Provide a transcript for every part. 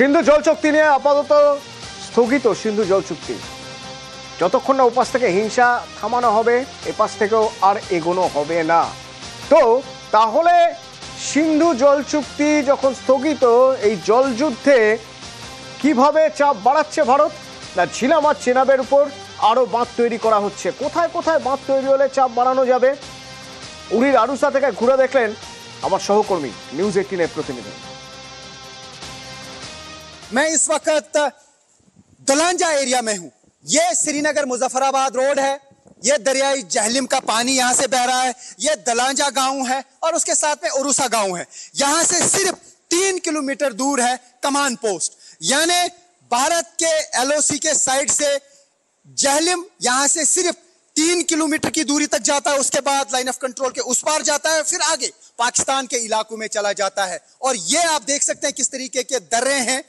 সিন্ধু জল চুক্তি নিয়ে আপাতত স্থগিত সিন্ধু জল চুক্তি। যতক্ষণ না ওপাশ থেকে হিংসা থামানো হবে, এপাশ থেকেও আর এগোনো হবে না। তো তাহলে সিন্ধু জল চুক্তি যখন স্থগিত, এই জল যুদ্ধে কিভাবে চাপ বাড়াচ্ছে ভারত? না ঝিলাম আর চেনাবের উপর আরো বাঁধ তৈরি করা হচ্ছে। কোথায় কোথায় বাঁধ তৈরি হলে চাপ বাড়ানো যাবে, উড়ির আরুসা থেকে ঘুরে দেখলেন আমার সহকর্মী নিউজ 18 এর প্রতিনিধি। मैं इस वक्त दलांजा एरिया में हूं। ये श्रीनगर मुजफ्फराबाद रोड है। ये दरियाई जहलिम का पानी यहां से बह रहा है। ये दलांजा गांव है और उसके साथ में उरुसा गांव है। यहां से सिर्फ 3 किलोमीटर दूर है कमान पोस्ट, यानी भारत के एलओसी के साइड से जहलिम यहां से सिर्फ 3 किलोमीटर की दूरी तक जाता है। उसके बाद लाइन ऑफ कंट्रोल के उस पार जाता है, फिर आगे पाकिस्तान के इलाकों में चला जाता है। और ये आप देख सकते हैं किस तरीके के दर्रे हैं।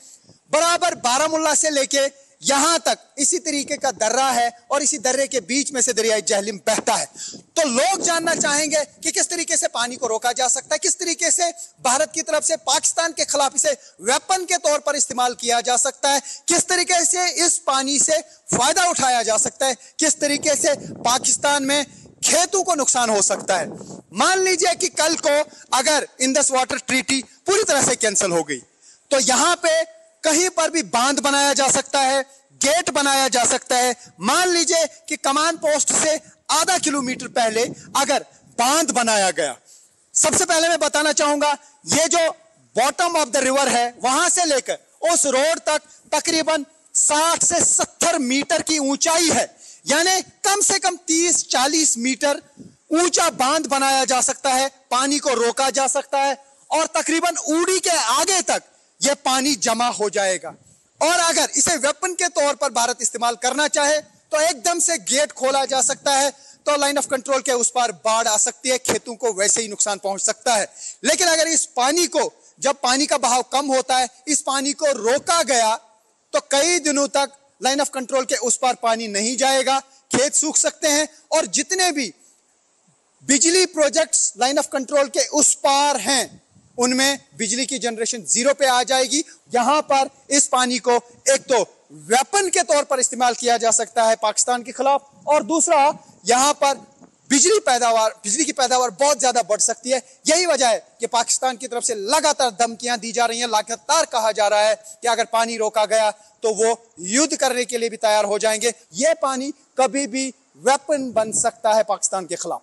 बराबर बारामुल्ला से लेके यहां तक इसी तरीके का दर्रा है और इसी दर्रे के बीच में से दरियाई जहलिम बहता है। तो लोग जानना चाहेंगे कि किस तरीके से पानी को रोका जा सकता है, किस तरीके से भारत की तरफ से पाकिस्तान के खिलाफ इसे वेपन के तौर पर इस्तेमाल किया जा सकता है, किस तरीके से इस पानी से फायदा उठाया जा सकता है, किस तरीके से पाकिस्तान में खेतों को नुकसान हो सकता है। मान लीजिए कि कल को अगर इंडस वाटर ट्रीटी पूरी तरह से कैंसिल हो गई तो यहां पे कहीं पर भी बांध बनाया जा सकता है, गेट बनाया जा सकता है। मान लीजिए कि कमान पोस्ट से आधा किलोमीटर पहले अगर बांध बनाया गया, सबसे पहले मैं बताना चाहूंगा ये जो बॉटम ऑफ द रिवर है वहां से लेकर उस रोड तक तकरीबन 60 से 70 मीटर की ऊंचाई है, यानी कम से कम 30-40 मीटर ऊंचा बांध बनाया जा सकता है, पानी को रोका जा सकता है और तकरीबन ऊड़ी के आगे तक यह पानी जमा हो जाएगा। और अगर इसे वेपन के तौर पर भारत इस्तेमाल करना चाहे तो एकदम से गेट खोला जा सकता है, तो लाइन ऑफ कंट्रोल के उस पार बाढ़ आ सकती है, खेतों को वैसे ही नुकसान पहुंच सकता है। लेकिन अगर इस पानी को, जब पानी का बहाव कम होता है, इस पानी को रोका गया तो कई दिनों तक लाइन ऑफ कंट्रोल के उस पार पानी नहीं जाएगा, खेत सूख सकते हैं और जितने भी बिजली प्रोजेक्ट्स लाइन ऑफ कंट्रोल के उस पार हैं उनमें बिजली की जनरेशन जीरो पे आ जाएगी। यहां पर इस पानी को एक तो वेपन के तौर पर इस्तेमाल किया जा सकता है पाकिस्तान के खिलाफ, और दूसरा यहां पर बिजली की पैदावार बहुत ज्यादा बढ़ सकती है। यही वजह है कि पाकिस्तान की तरफ से लगातार धमकियां दी जा रही हैं, लगातार कहा जा रहा है कि अगर पानी रोका गया तो वो युद्ध करने के लिए भी तैयार हो जाएंगे। यह पानी कभी भी वेपन बन सकता है पाकिस्तान के खिलाफ।